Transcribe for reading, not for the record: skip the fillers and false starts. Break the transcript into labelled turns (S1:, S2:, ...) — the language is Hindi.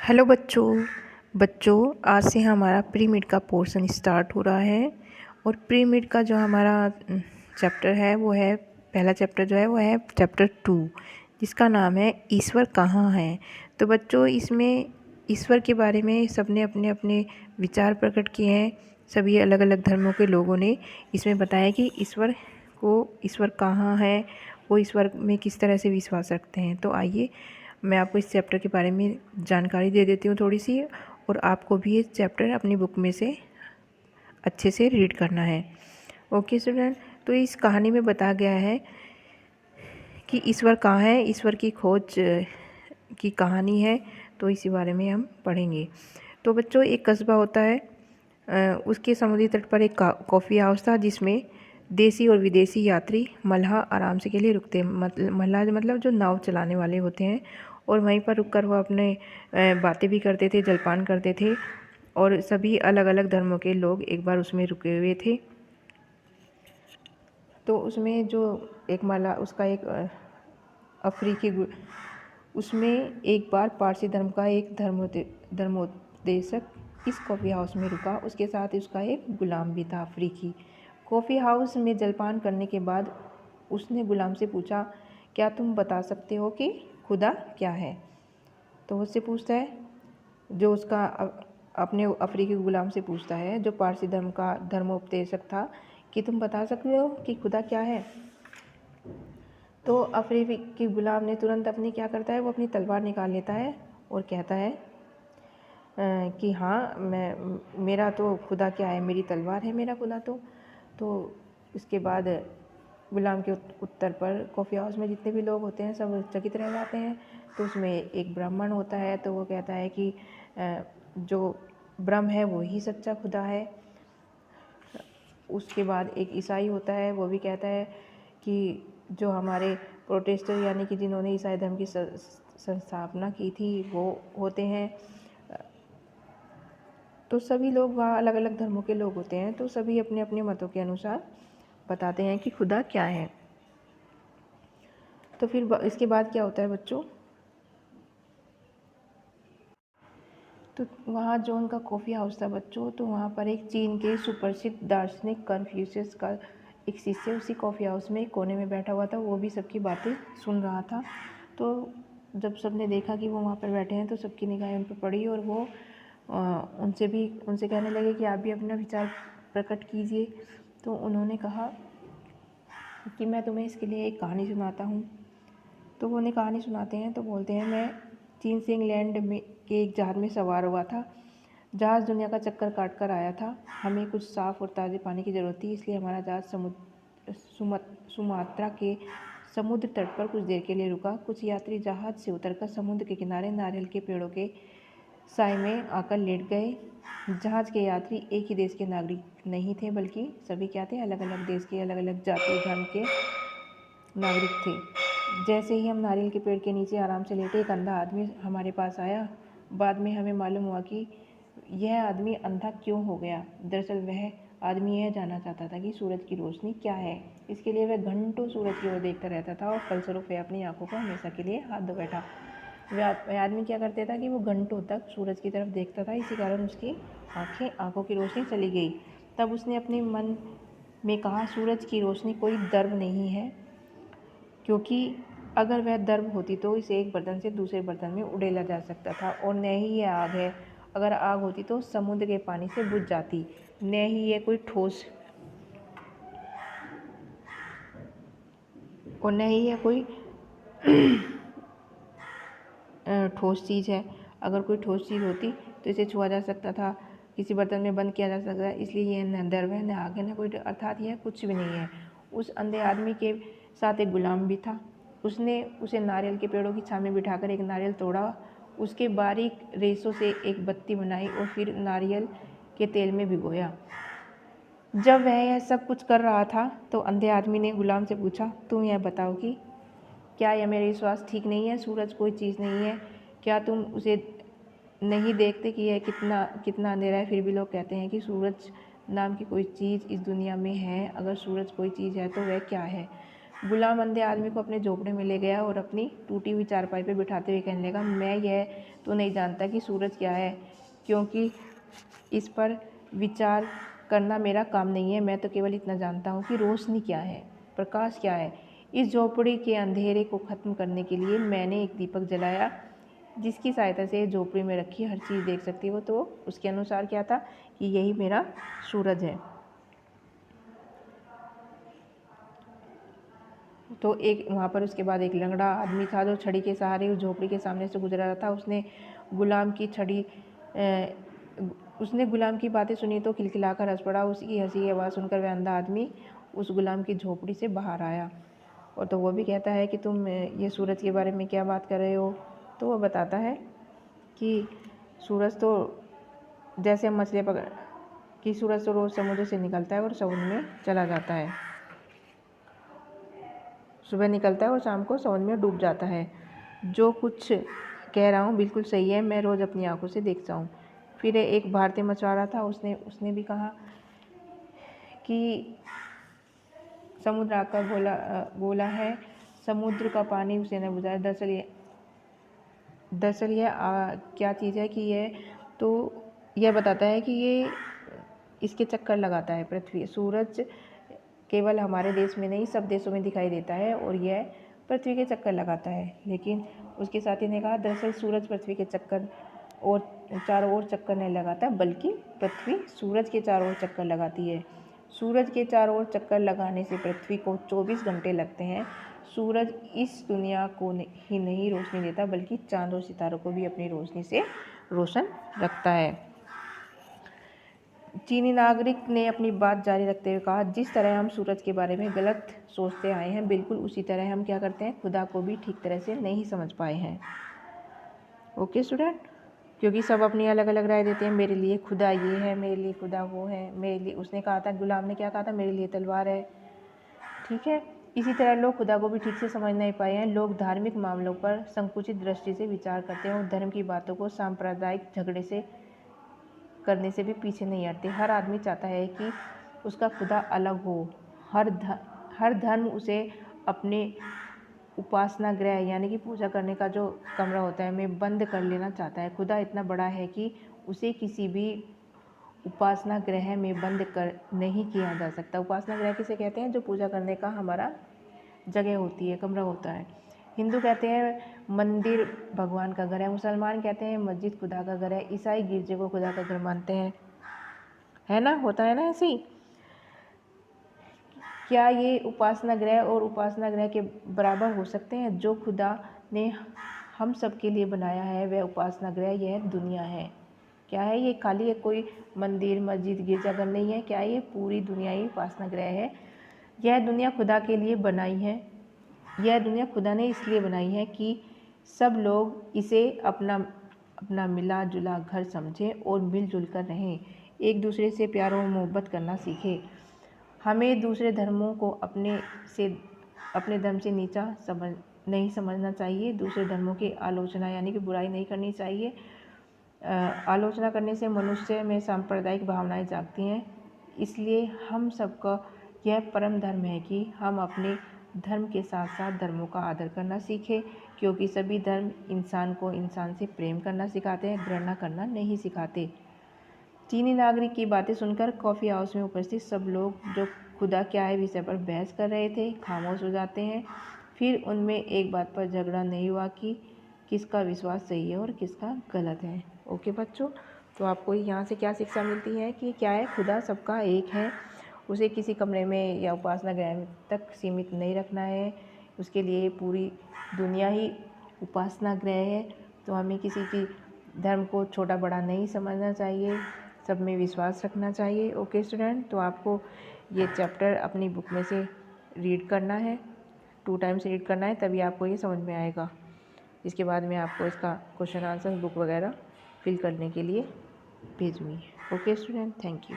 S1: हेलो बच्चों। आज से हमारा प्री मिड का पोर्शन स्टार्ट हो रहा है और प्री मिड का जो हमारा चैप्टर है वो है, पहला चैप्टर जो है वो है चैप्टर 2, जिसका नाम है ईश्वर कहाँ है। तो बच्चों, इसमें ईश्वर के बारे में सबने अपने अपने विचार प्रकट किए हैं। सभी अलग अलग धर्मों के लोगों ने इसमें बताया कि ईश्वर कहाँ है, वो ईश्वर में किस तरह से विश्वास रखते हैं। तो आइए मैं आपको इस चैप्टर के बारे में जानकारी दे देती हूँ थोड़ी सी, और आपको भी ये चैप्टर अपनी बुक में से अच्छे से रीड करना है। ओके स्टूडेंट, तो इस कहानी में बताया गया है कि ईश्वर कहाँ है, ईश्वर की खोज की कहानी है। तो इसी बारे में हम पढ़ेंगे। तो बच्चों, एक कस्बा होता है, उसके समुद्री तट पर एक कॉफ़ी हाउस था जिसमें देसी और विदेशी यात्री मल्लाह आराम से के लिए रुकते हैं। मल्लाह मतलब जो नाव चलाने वाले होते हैं, और वहीं पर रुककर वो अपने बातें भी करते थे, जलपान करते थे, और सभी अलग अलग धर्मों के लोग एक बार उसमें रुके हुए थे। तो उसमें जो एक मल्लाह, उसका एक अफ्रीकी, उसमें एक बार पारसी धर्म का एक धर्मोपदेशक इस कॉफ़ी हाउस में रुका। उसके साथ उसका एक गुलाम भी था अफ्रीकी। कॉफ़ी हाउस में जलपान करने के बाद उसने गुलाम से पूछा, क्या तुम बता सकते हो कि खुदा क्या है? तो उससे पूछता है, जो उसका अपने अफ्रीकी गुलाम से पूछता है, जो पारसी धर्म का धर्मोपदेशक था, कि तुम बता सकते हो कि खुदा क्या है? तो अफ्रीकी गुलाम ने तुरंत अपनी क्या करता है, वो अपनी तलवार निकाल लेता है और कहता है कि हाँ, मेरा तो खुदा क्या है, मेरी तलवार है मेरा खुदा। तो इसके बाद गुलाम के उत्तर पर कॉफ़ी हाउस में जितने भी लोग होते हैं सब चकित रह जाते हैं। तो उसमें एक ब्राह्मण होता है, तो वो कहता है कि जो ब्रह्म है वो ही सच्चा खुदा है। उसके बाद एक ईसाई होता है, वो भी कहता है कि जो हमारे प्रोटेस्टेंट यानी कि जिन्होंने ईसाई धर्म की संस्थापना की थी वो होते हैं। तो सभी लोग वहाँ अलग अलग धर्मों के लोग होते हैं, तो सभी अपने अपने मतों के अनुसार बताते हैं कि खुदा क्या है। तो फिर इसके बाद क्या होता है बच्चों, तो वहाँ जो उनका कॉफ़ी हाउस था बच्चों, तो वहाँ पर एक चीन के सुप्रसिद्ध दार्शनिक कन्फ्यूशियस का एक शिष्य उसी कॉफ़ी हाउस में एक कोने में बैठा हुआ था। वो भी सबकी बातें सुन रहा था। तो जब सबने देखा कि वो वहाँ पर बैठे हैं, तो सबकी निगाहें उन पर पड़ी, और वो उनसे कहने लगे कि आप भी अपना विचार प्रकट कीजिए। तो उन्होंने कहा कि मैं तुम्हें इसके लिए एक कहानी सुनाता हूँ। तो वो उन्हें कहानी सुनाते हैं, तो बोलते हैं, मैं चीन से इंग्लैंड में के एक जहाज़ में सवार हुआ था। जहाज़ दुनिया का चक्कर काट कर आया था। हमें कुछ साफ़ और ताज़े पानी की ज़रूरत थी, इसलिए हमारा जहाज़ सुमात्रा के समुद्र तट पर कुछ देर के लिए रुका। कुछ यात्री जहाज़ से उतरकर समुद्र के किनारे नारियल के पेड़ों के साए में आकर लेट गए। जहाज़ के यात्री एक ही देश के नागरिक नहीं थे, बल्कि सभी क्या थे, अलग अलग देश के, अलग अलग जाति धर्म के नागरिक थे। जैसे ही हम नारियल के पेड़ के नीचे आराम से लेटे, एक अंधा आदमी हमारे पास आया। बाद में हमें मालूम हुआ कि यह आदमी अंधा क्यों हो गया। दरअसल वह आदमी यह जानना चाहता था कि सूरज की रोशनी क्या है। इसके लिए वह घंटों सूरज की ओर देखता रहता था, और फलस्वरूप वह अपनी आंखों को हमेशा के लिए हाथ धो बैठा। वह आदमी क्या करता था कि वो घंटों तक सूरज की तरफ देखता था, इसी कारण उसकी आंखों की रोशनी चली गई। तब उसने अपने मन में कहा, सूरज की रोशनी कोई द्रव्य नहीं है, क्योंकि अगर वह द्रव्य होती तो इसे एक बर्तन से दूसरे बर्तन में उड़ेला जा सकता था। और न ही यह आग है, अगर आग होती तो समुद्र के पानी से बुझ जाती। न ही यह कोई ठोस और न ही यह कोई ठोस चीज़ है। अगर कोई ठोस चीज़ होती तो इसे छुआ जा सकता था, किसी बर्तन में बंद किया जा सकता है। इसलिए यह न द्रव्य है, न आग है, न कोई, अर्थात यह कुछ भी नहीं है। उस अंधे आदमी के साथ एक गुलाम भी था। उसने उसे नारियल के पेड़ों की छाँव में बिठाकर एक नारियल तोड़ा, उसके बारीक रेशों से एक बत्ती बनाई और फिर नारियल के तेल में भिगोया। जब वह यह सब कुछ कर रहा था, तो अंधे आदमी ने गुलाम से पूछा, तुम यह बताओ कि क्या यह मेरा विश्वास ठीक नहीं है? सूरज कोई चीज़ नहीं है, क्या तुम उसे नहीं देखते कि यह कितना अंधेरा है? फिर भी लोग कहते हैं कि सूरज नाम की कोई चीज़ इस दुनिया में है। अगर सूरज कोई चीज़ है तो वह क्या है? गुलाम अंधे आदमी को अपने झोपड़े में ले गया और अपनी टूटी हुई चारपाई पर बिठाते हुए कहने लगा, मैं यह तो नहीं जानता कि सूरज क्या है, क्योंकि इस पर विचार करना मेरा काम नहीं है। मैं तो केवल इतना जानता हूँ कि रोशनी क्या है, प्रकाश क्या है। इस झोपड़ी के अंधेरे को ख़त्म करने के लिए मैंने एक दीपक जलाया, जिसकी सहायता से झोपड़ी में रखी हर चीज़ देख सकती हो। तो उसके अनुसार क्या था कि यही मेरा सूरज है। तो एक वहाँ पर उसके बाद एक लंगड़ा आदमी था जो छड़ी के सहारे उस झोपड़ी के सामने से गुजरा रहा था। उसने गुलाम की बातें सुनी तो खिलखिलाकर हंस पड़ा। उसकी हंसी की आवाज़ सुनकर वह अंधा आदमी उस गुलाम की झोपड़ी से बाहर आया। और तो वो भी कहता है कि तुम ये सूरज के बारे में क्या बात कर रहे हो। तो वो बताता है कि सूरज तो जैसे हम मछलियाँ पकड़ कि सूरज तो रोज़ समुद्र से निकलता है और समुद्र में चला जाता है, सुबह निकलता है और शाम को समुद्र में डूब जाता है। जो कुछ कह रहा हूँ बिल्कुल सही है, मैं रोज़ अपनी आंखों से देखता हूँ। फिर एक भारतीय मछुआरा था, उसने भी कहा कि समुद्र आकर बोला है, समुद्र का पानी उसे न बुझाए। दरअसल यह क्या चीज़ है कि यह बताता है कि ये इसके चक्कर लगाता है पृथ्वी। सूरज केवल हमारे देश में नहीं, सब देशों में दिखाई देता है और यह पृथ्वी के चक्कर लगाता है। लेकिन उसके साथी ने कहा, दरअसल सूरज पृथ्वी के चक्कर और चारों ओर चक्कर नहीं लगाता, बल्कि पृथ्वी सूरज के चारों ओर चक्कर लगाती है। सूरज के चारों ओर चक्कर लगाने से पृथ्वी को 24 घंटे लगते हैं। सूरज इस दुनिया को ही नहीं रोशनी देता, बल्कि चांद और सितारों को भी अपनी रोशनी से रोशन रखता है। चीनी नागरिक ने अपनी बात जारी रखते हुए कहा, जिस तरह हम सूरज के बारे में गलत सोचते आए हैं, बिल्कुल उसी तरह हम क्या करते हैं, खुदा को भी ठीक तरह से नहीं समझ पाए हैं। ओके स्टूडेंट, क्योंकि सब अपनी अलग अलग राय देते हैं। मेरे लिए खुदा ये है, मेरे लिए खुदा वो है, मेरे लिए, उसने कहा था, गुलाम ने क्या कहा था, मेरे लिए तलवार है। ठीक है, इसी तरह लोग खुदा को भी ठीक से समझ नहीं पाए हैं। लोग धार्मिक मामलों पर संकुचित दृष्टि से विचार करते हैं और धर्म की बातों को सांप्रदायिक झगड़े से करने से भी पीछे नहीं हटते। हर आदमी चाहता है कि उसका खुदा अलग हो। हर धर्म उसे अपने उपासना गृह यानी कि पूजा करने का जो कमरा होता है में बंद कर लेना चाहता है। खुदा इतना बड़ा है कि उसे किसी भी उपासना गृह में बंद कर नहीं किया जा सकता। उपासना गृह किसे कहते हैं, जो पूजा करने का हमारा जगह होती है, कमरा होता है। हिंदू कहते हैं मंदिर भगवान का घर है, मुसलमान कहते हैं मस्जिद खुदा का घर है, ईसाई गिरजे को खुदा का घर मानते हैं, है ना, होता है ना ऐसे ही। क्या ये उपासना गृह और उपासना गृह के बराबर हो सकते हैं? जो खुदा ने हम सब के लिए बनाया है वह उपासना गृह, यह दुनिया है। क्या है ये? खाली एक कोई मंदिर मस्जिद गिरजाघर नहीं है। क्या ये पूरी दुनिया ही उपासना गृह है? यह दुनिया खुदा के लिए बनाई है। यह दुनिया खुदा ने इसलिए बनाई है कि सब लोग इसे अपना मिला जुला घर समझें और मिलजुल कर रहें, एक दूसरे से प्यार और मोहब्बत करना सीखें। हमें दूसरे धर्मों को अपने धर्म से नीचा नहीं समझना चाहिए। दूसरे धर्मों की आलोचना यानी कि बुराई नहीं करनी चाहिए। आलोचना करने से मनुष्य में सांप्रदायिक भावनाएं जागती हैं। इसलिए हम सबका यह परम धर्म है कि हम अपने धर्म के साथ साथ धर्मों का आदर करना सीखें, क्योंकि सभी धर्म इंसान को इंसान से प्रेम करना सिखाते हैं, घृणा करना नहीं सिखाते। चीनी नागरिक की बातें सुनकर कॉफ़ी हाउस में उपस्थित सब लोग, जो खुदा क्या है विषय पर बहस कर रहे थे, खामोश हो जाते हैं। फिर उनमें एक बात पर झगड़ा नहीं हुआ कि किसका विश्वास सही है और किसका गलत है। ओके बच्चों, तो आपको यहाँ से क्या शिक्षा मिलती है कि क्या है, खुदा सबका एक है। उसे किसी कमरे में या उपासना गृह तक सीमित नहीं रखना है। उसके लिए पूरी दुनिया ही उपासना गृह है। तो हमें किसी की धर्म को छोटा बड़ा नहीं समझना चाहिए, सब में विश्वास रखना चाहिए। ओके स्टूडेंट, तो आपको ये चैप्टर अपनी बुक में से रीड करना है, 2 टाइम्स रीड करना है, तभी आपको ये समझ में आएगा। इसके बाद में आपको इसका क्वेश्चन आंसर बुक वगैरह फिल करने के लिए भेजूँगी। Okay student, thank you.